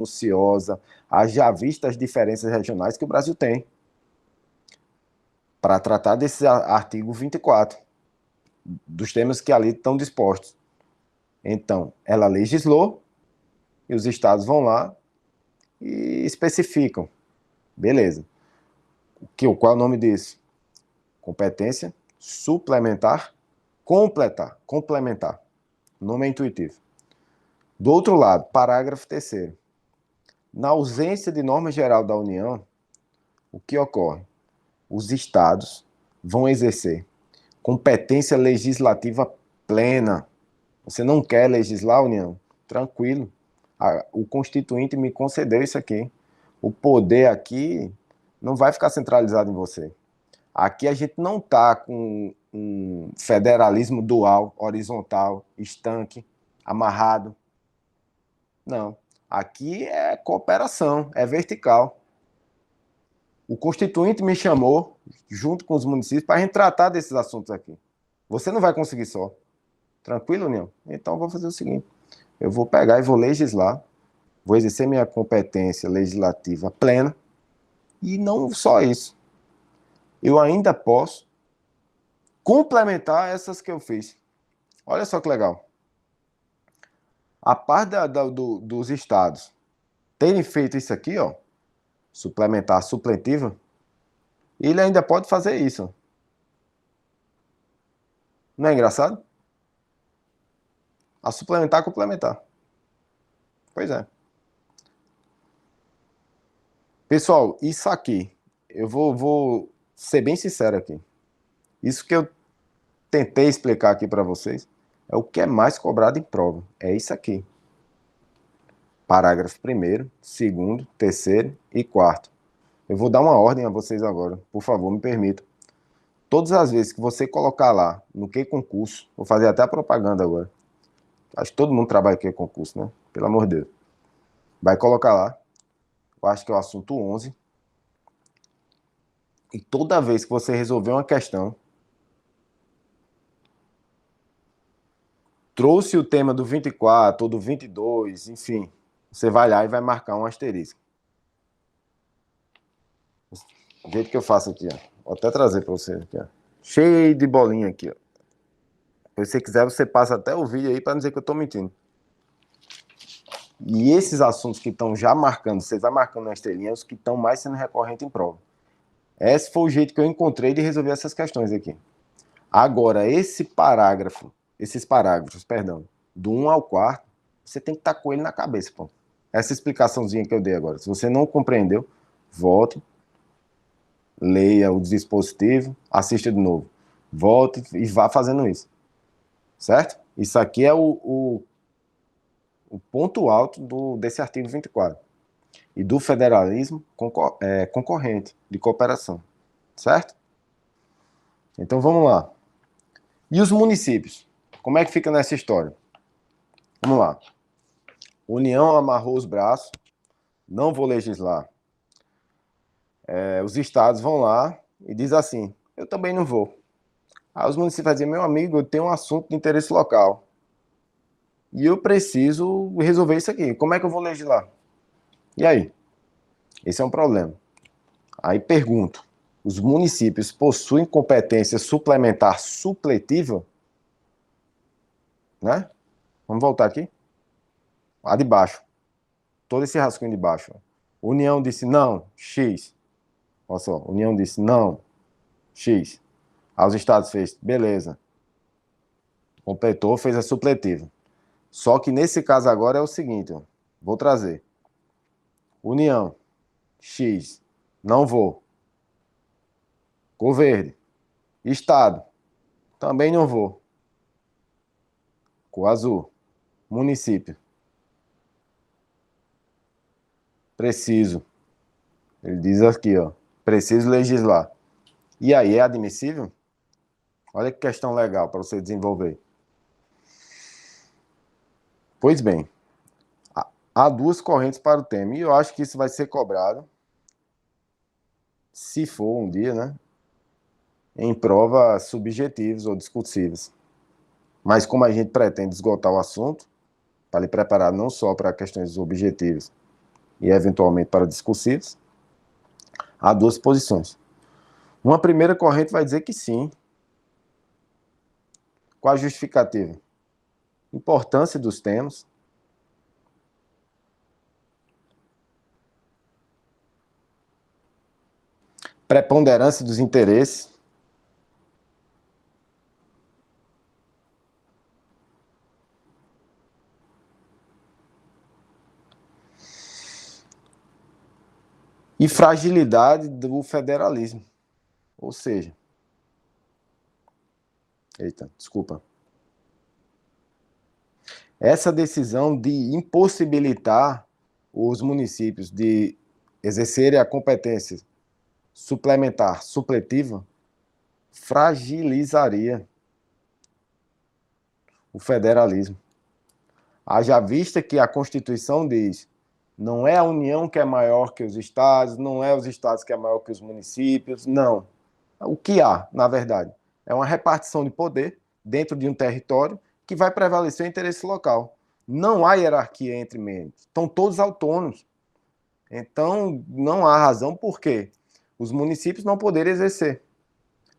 minuciosa, haja vista as diferenças regionais que o Brasil tem, para tratar desse artigo 24, dos temas que ali estão dispostos. Então, ela legislou, e os estados vão lá e especificam. Beleza. Qual é o nome disso? Competência suplementar, complementar. O nome é intuitivo. Do outro lado, parágrafo 3º. Na ausência de norma geral da União, o que ocorre? Os estados vão exercer competência legislativa plena. Você não quer legislar, União? Tranquilo. O Constituinte me concedeu isso aqui. O poder aqui não vai ficar centralizado em você. Aqui a gente não está com um federalismo dual, horizontal, estanque, amarrado. Não. Aqui é cooperação, é vertical. O Constituinte me chamou, junto com os municípios, para a gente tratar desses assuntos aqui. Você não vai conseguir só. Tranquilo, União? Então eu vou fazer o seguinte. Eu vou pegar e vou legislar, vou exercer minha competência legislativa plena, e não só isso. Eu ainda posso complementar essas que eu fiz. Olha só que legal. A parte dos estados terem feito isso aqui, ó, suplementar, supletiva, ele ainda pode fazer isso. Não é engraçado? A suplementar, complementar. Pois é. Pessoal, isso aqui, eu vou ser bem sincero aqui. Isso que eu tentei explicar aqui para vocês é o que é mais cobrado em prova. É isso aqui. Parágrafo 1º, 2º, 3º e 4º. Eu vou dar uma ordem a vocês agora. Por favor, me permitam. Todas as vezes que você colocar lá no que concurso, vou fazer até a propaganda agora. Acho que todo mundo trabalha aqui concurso, né? Pelo amor de Deus. Vai colocar lá. Eu acho que é o assunto 11. E toda vez que você resolver uma questão, trouxe o tema do 24 ou do 22, enfim, você vai lá e vai marcar um asterisco. Do jeito que eu faço aqui, ó. Vou até trazer para você aqui, ó. Cheio de bolinha aqui, ó. Se você quiser, você passa até o vídeo aí para não dizer que eu estou mentindo. E esses assuntos que estão já marcando, você vai marcando na estrelinha, os que estão mais sendo recorrentes em prova. Esse foi o jeito que eu encontrei de resolver essas questões aqui. Agora, esses parágrafos, do 1 ao 4º, você tem que estar com ele na cabeça, pô. Essa explicaçãozinha que eu dei agora. Se você não compreendeu, volte, leia o dispositivo, assista de novo. Volte e vá fazendo isso. Certo? Isso aqui é o ponto alto desse artigo 24. E do federalismo concorrente, de cooperação. Certo? Então vamos lá. E os municípios? Como é que fica nessa história? Vamos lá. União amarrou os braços, não vou legislar. Os estados vão lá e diz assim, eu também não vou. Aí os municípios dizem, meu amigo, eu tenho um assunto de interesse local. E eu preciso resolver isso aqui. Como é que eu vou legislar? E aí? Esse é um problema. Aí pergunto, os municípios possuem competência suplementar supletiva? Né? Vamos voltar aqui? Lá de baixo. Todo esse rascunho de baixo. União disse não, X. Olha só, União disse não, X. Aí os estados fez, beleza. Completou, fez a supletiva. Só que nesse caso agora é o seguinte, ó, vou trazer. União, X, não vou. Cor verde. Estado, também não vou. Cor azul. Município. Preciso. Ele diz aqui, ó, preciso legislar. E aí, é admissível? Olha que questão legal para você desenvolver. Pois bem, há duas correntes para o tema, e eu acho que isso vai ser cobrado, se for um dia, né, em provas subjetivas ou discursivas. Mas como a gente pretende esgotar o assunto, para lhe preparar não só para questões objetivas, e eventualmente para discursivas, há duas posições. Uma primeira corrente vai dizer que sim. Qual a justificativa? Importância dos temas, preponderância dos interesses, e fragilidade do federalismo. Ou seja, desculpa. Essa decisão de impossibilitar os municípios de exercerem a competência suplementar, supletiva, fragilizaria o federalismo. Haja vista que a Constituição diz: não é a União que é maior que os estados, não é os estados que é maior que os municípios, não. O que há, na verdade, é uma repartição de poder dentro de um território que vai prevalecer o interesse local. Não há hierarquia entre membros, estão todos autônomos. Então, não há razão por que os municípios não poderem exercer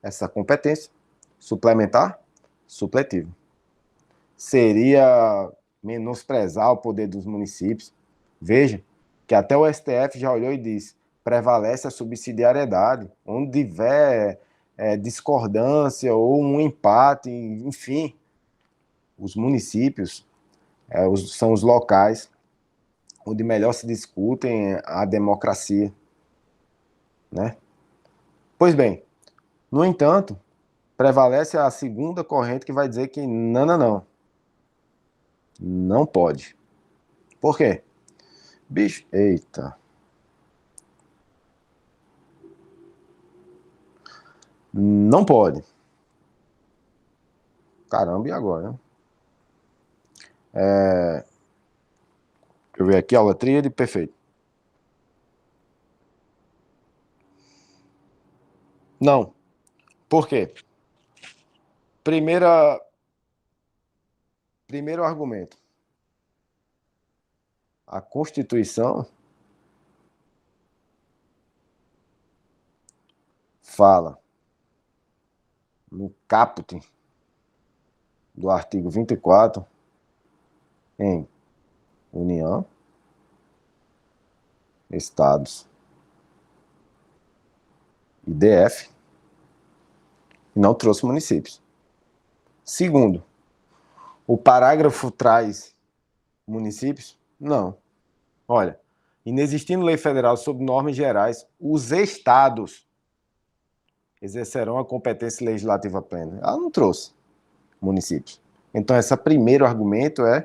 essa competência suplementar, supletiva. Seria menosprezar o poder dos municípios. Veja que até o STF já olhou e disse: prevalece a subsidiariedade, onde tiver discordância ou um empate, enfim, os municípios são os locais onde melhor se discutem a democracia, né? Pois bem, no entanto, prevalece a segunda corrente que vai dizer que não pode. Por quê? Bicho, eita. Não pode. Caramba, e agora, né? Deixa eu ver aqui, aula tríade, perfeito. Não. Por quê? Primeiro argumento. A Constituição fala no caput do artigo 24 em União, Estados e DF, e não trouxe municípios. Segundo, o parágrafo traz municípios? Não. Olha, inexistindo lei federal sobre normas gerais, os estados exercerão a competência legislativa plena. Ela não trouxe municípios. Então, esse primeiro argumento é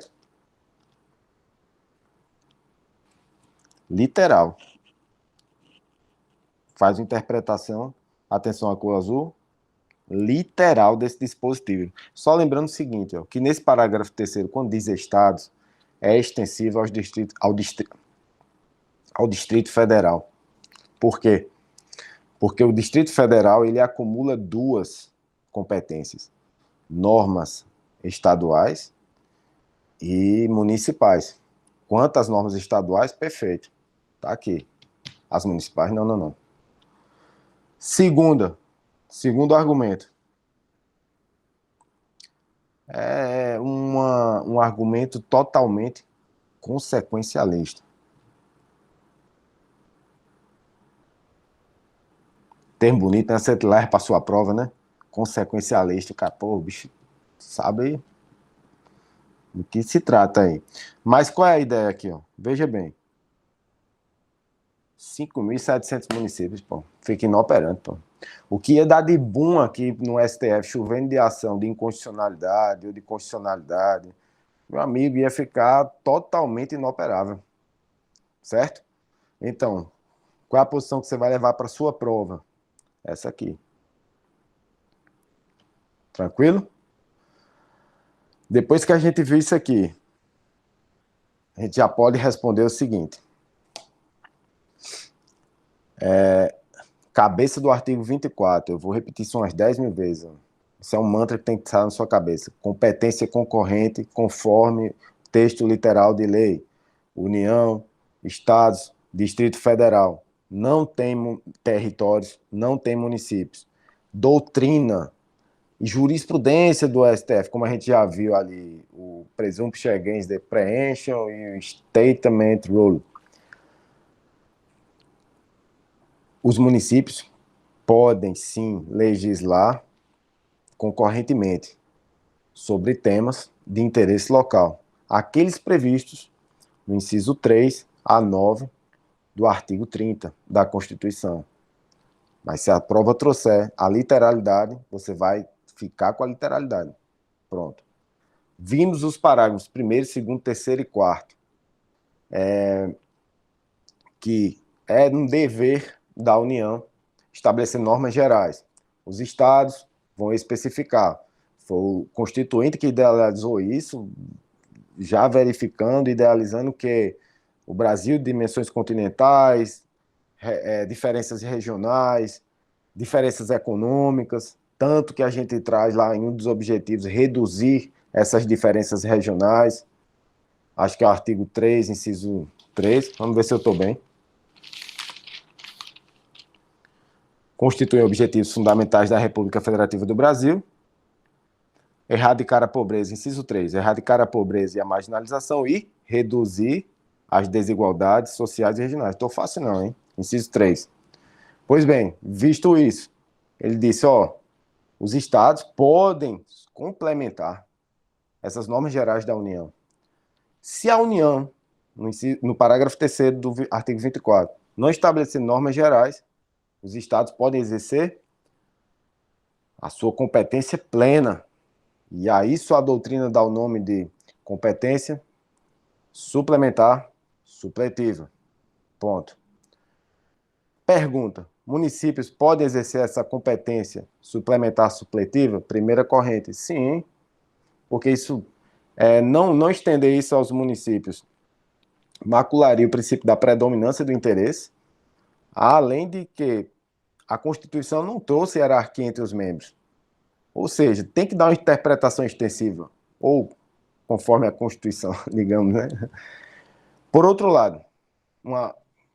literal. Faz uma interpretação, atenção à cor azul, literal desse dispositivo. Só lembrando o seguinte, ó, que nesse parágrafo terceiro, quando diz estados, é extensivo ao Distrito Federal. Por quê? Porque o Distrito Federal ele acumula duas competências: normas estaduais e municipais. Quanto às normas estaduais, perfeito. Tá aqui. As municipais, não. Segundo argumento. É um argumento totalmente consequencialista. Termo bonito, né? Você leva para sua prova, né? Consequencialista. Cara, pô, o bicho sabe do que se trata aí. Mas qual é a ideia aqui, ó? Veja bem. 5.700 municípios, pô. Fica inoperante, pô. O que ia dar de boom aqui no STF, chovendo de ação de inconstitucionalidade ou de constitucionalidade, meu amigo, ia ficar totalmente inoperável. Certo? Então, qual é a posição que você vai levar para sua prova? Essa aqui. Tranquilo? Depois que a gente viu isso aqui, a gente já pode responder o seguinte. Cabeça do artigo 24, eu vou repetir isso umas 10 mil vezes. Isso é um mantra que tem que estar na sua cabeça. Competência concorrente conforme texto literal de lei. União, estados, Distrito Federal, não tem territórios, não tem municípios. Doutrina e jurisprudência do STF, como a gente já viu ali, o Presumption Against the Preemption e o Statement Rule. Os municípios podem, sim, legislar concorrentemente sobre temas de interesse local, aqueles previstos no inciso 3 a 9 do artigo 30 da Constituição. Mas se a prova trouxer a literalidade, você vai ficar com a literalidade. Pronto. Vimos os parágrafos 1º, 2º, 3º e 4º, que é um dever da União estabelecer normas gerais. Os estados vão especificar. Foi o Constituinte que idealizou isso, já verificando, idealizando que o Brasil, dimensões continentais, diferenças regionais, diferenças econômicas, tanto que a gente traz lá em um dos objetivos reduzir essas diferenças regionais. Acho que é o artigo 3, inciso 3. Vamos ver se eu estou bem. Constituem objetivos fundamentais da República Federativa do Brasil. Erradicar a pobreza, inciso 3. Erradicar a pobreza e a marginalização e reduzir as desigualdades sociais e regionais. Estou fácil não, hein? Inciso 3. Pois bem, visto isso, ele disse, os estados podem complementar essas normas gerais da União. Se a União, no parágrafo 3º do artigo 24, não estabelecer normas gerais, os estados podem exercer a sua competência plena. E a isso a doutrina dá o nome de competência suplementar supletiva. Ponto. Pergunta: municípios podem exercer essa competência suplementar supletiva? Primeira corrente, sim, porque isso, não estender isso aos municípios macularia o princípio da predominância do interesse, além de que a Constituição não trouxe hierarquia entre os membros. Ou seja, tem que dar uma interpretação extensiva, ou conforme a Constituição, digamos, né? Por outro lado,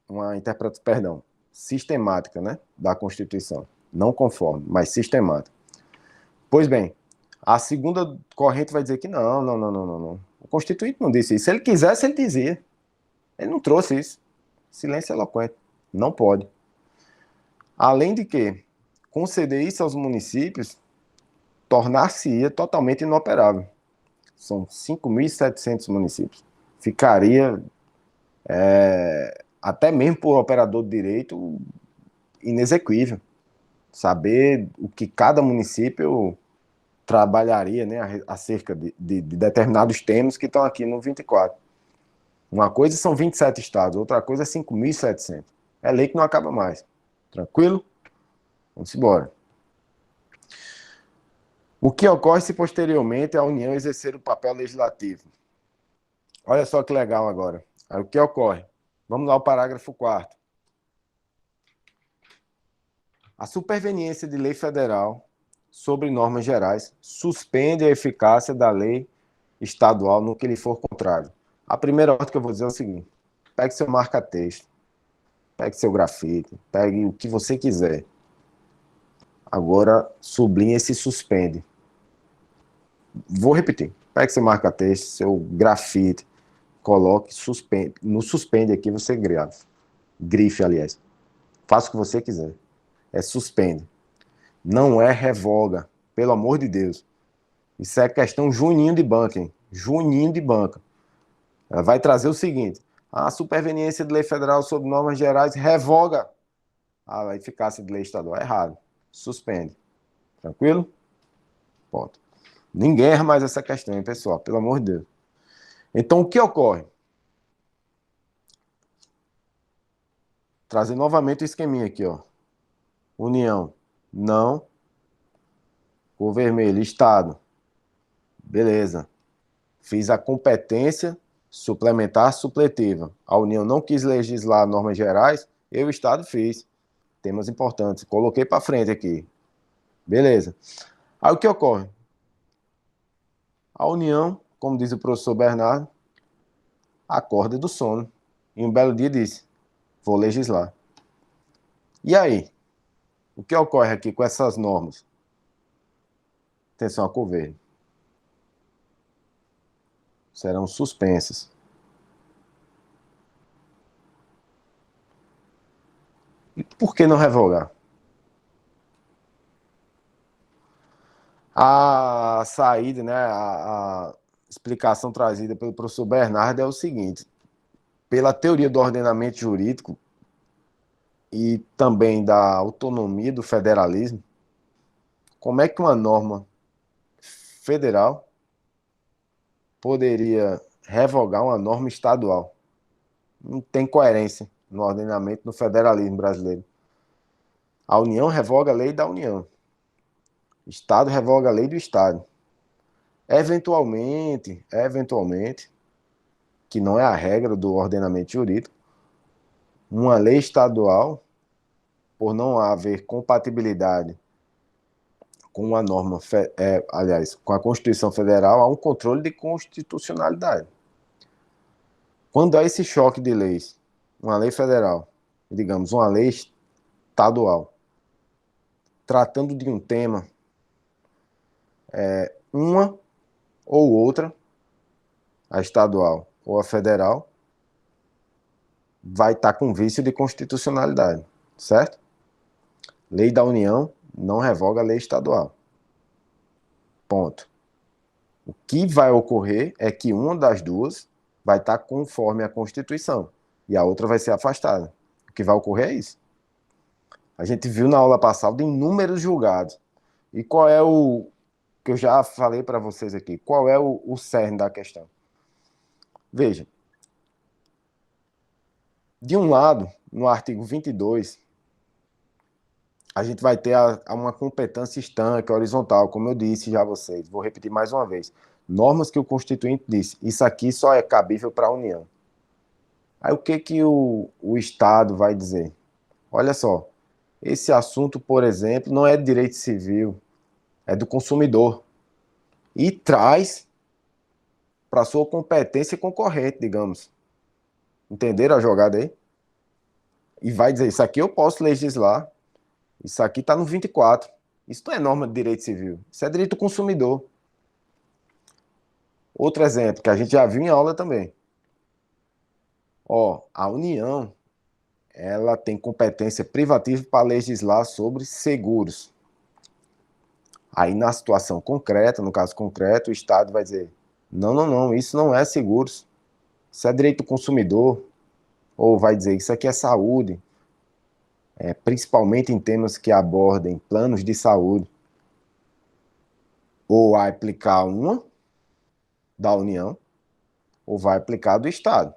uma interpretação, sistemática, né, da Constituição. Não conforme, mas sistemática. Pois bem, a segunda corrente vai dizer que não. O Constituinte não disse isso. Se ele quisesse, ele dizia. Ele não trouxe isso. Silêncio eloquente. Não pode. Além de que, conceder isso aos municípios tornar-se-ia totalmente inoperável. São 5.700 municípios. Ficaria, até mesmo por operador de direito, inexequível. Saber o que cada município trabalharia, né, acerca de determinados temas que estão aqui no 24. Uma coisa são 27 estados, outra coisa é 5.700. É lei que não acaba mais. Tranquilo? Vamos embora. O que ocorre se posteriormente a União exercer o papel legislativo? Olha só que legal agora. Aí, o que ocorre? Vamos lá ao parágrafo 4º. A superveniência de lei federal sobre normas gerais suspende a eficácia da lei estadual no que lhe for contrário. A primeira ordem que eu vou dizer é o seguinte: pegue seu marca-texto, pegue seu grafite, pegue o que você quiser. Agora, sublinhe esse suspende. Vou repetir. Pegue seu marca-texto, seu grafite, coloque suspende. No suspende aqui você grave. Grife, aliás. Faça o que você quiser. É suspende. Não é revoga. Pelo amor de Deus. Isso é questão Juninho de banca, hein? Juninho de banca. Ela vai trazer o seguinte: a superveniência de lei federal sobre normas gerais revoga a eficácia de lei estadual. Errado. Suspende. Tranquilo? Ponto. Ninguém erra mais essa questão, hein, pessoal? Pelo amor de Deus. Então, o que ocorre? Trazer novamente o esqueminha aqui, ó. União, não. Cor vermelho, Estado. Beleza. Fiz a competência suplementar supletiva. A União não quis legislar normas gerais, eu, Estado, fiz. Temas importantes. Coloquei para frente aqui. Beleza. Aí o que ocorre? A União, como diz o professor Bernardo, acorda do sono. e um belo dia disse: vou legislar. E aí? O que ocorre aqui com essas normas? Atenção a cor verde. Serão suspensas. E por que não revogar? A saída, né, a explicação trazida pelo professor Bernardo é o seguinte: pela teoria do ordenamento jurídico e também da autonomia do federalismo, como é que uma norma federal poderia revogar uma norma estadual? Não tem coerência no ordenamento do federalismo brasileiro. A União revoga a lei da União. O Estado revoga a lei do Estado. Eventualmente, que não é a regra do ordenamento jurídico, uma lei estadual, por não haver compatibilidade com uma norma, aliás, com a Constituição Federal, há um controle de constitucionalidade. Quando há esse choque de leis, uma lei federal, digamos, uma lei estadual, tratando de um tema, uma ou outra, a estadual ou a federal, vai estar com vício de constitucionalidade, certo? Lei da União não revoga a lei estadual. Ponto. O que vai ocorrer é que uma das duas vai estar conforme a Constituição e a outra vai ser afastada. O que vai ocorrer é isso. A gente viu na aula passada inúmeros julgados. E qual é o que eu já falei para vocês aqui? Qual é o cerne da questão? Veja, de um lado, no artigo 22, a gente vai ter uma competência estanque, horizontal, como eu disse já a vocês. Vou repetir mais uma vez. Normas que o Constituinte disse, isso aqui só é cabível para a União. Aí o que o Estado vai dizer? Olha só, esse assunto, por exemplo, não é de direito civil, é do consumidor. E traz para sua competência concorrente, digamos. Entenderam a jogada aí? E vai dizer, isso aqui eu posso legislar, isso aqui está no 24. Isso não é norma de direito civil, isso é direito do consumidor. Outro exemplo, que a gente já viu em aula também. Ó, a União, ela tem competência privativa para legislar sobre seguros. Aí, na situação concreta, no caso concreto, o Estado vai dizer, não, isso não é seguros, isso é direito do consumidor, ou vai dizer, isso aqui é saúde, principalmente em temas que abordem planos de saúde, ou vai aplicar uma da União, ou vai aplicar do Estado.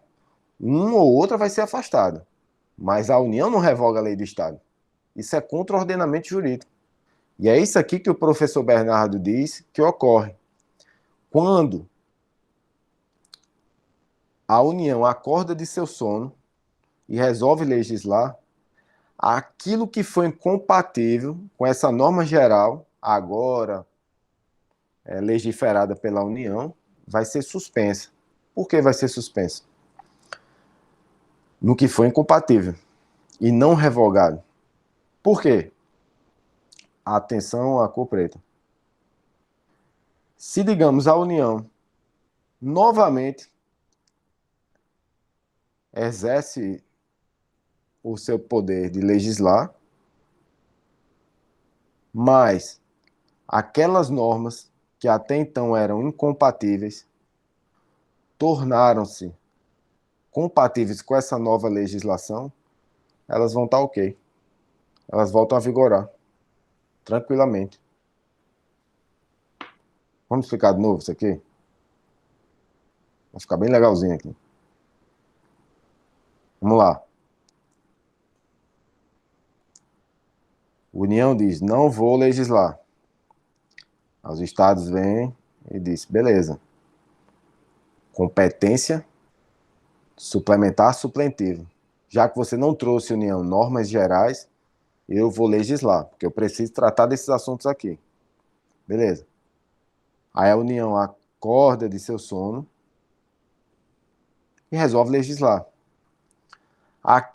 Uma ou outra vai ser afastada, mas a União não revoga a lei do Estado. Isso é contra o ordenamento jurídico. E é isso aqui que o professor Bernardo diz que ocorre. Quando a União acorda de seu sono e resolve legislar, aquilo que foi incompatível com essa norma geral, agora legiferada pela União, vai ser suspensa. Por que vai ser suspensa? No que foi incompatível e não revogado. Por quê? Atenção à cor preta. Se, digamos, a União novamente exerce o seu poder de legislar, mas aquelas normas que até então eram incompatíveis tornaram-se compatíveis com essa nova legislação, elas vão estar ok. Elas voltam a vigorar tranquilamente. Vamos explicar de novo isso aqui? Vai ficar bem legalzinho aqui. Vamos lá. União diz, não vou legislar. Os estados vêm e diz, beleza. Competência suplementar suplentiva. Já que você não trouxe, União, normas gerais, eu vou legislar, porque eu preciso tratar desses assuntos aqui. Beleza. Aí a União acorda de seu sono e resolve legislar. Aqui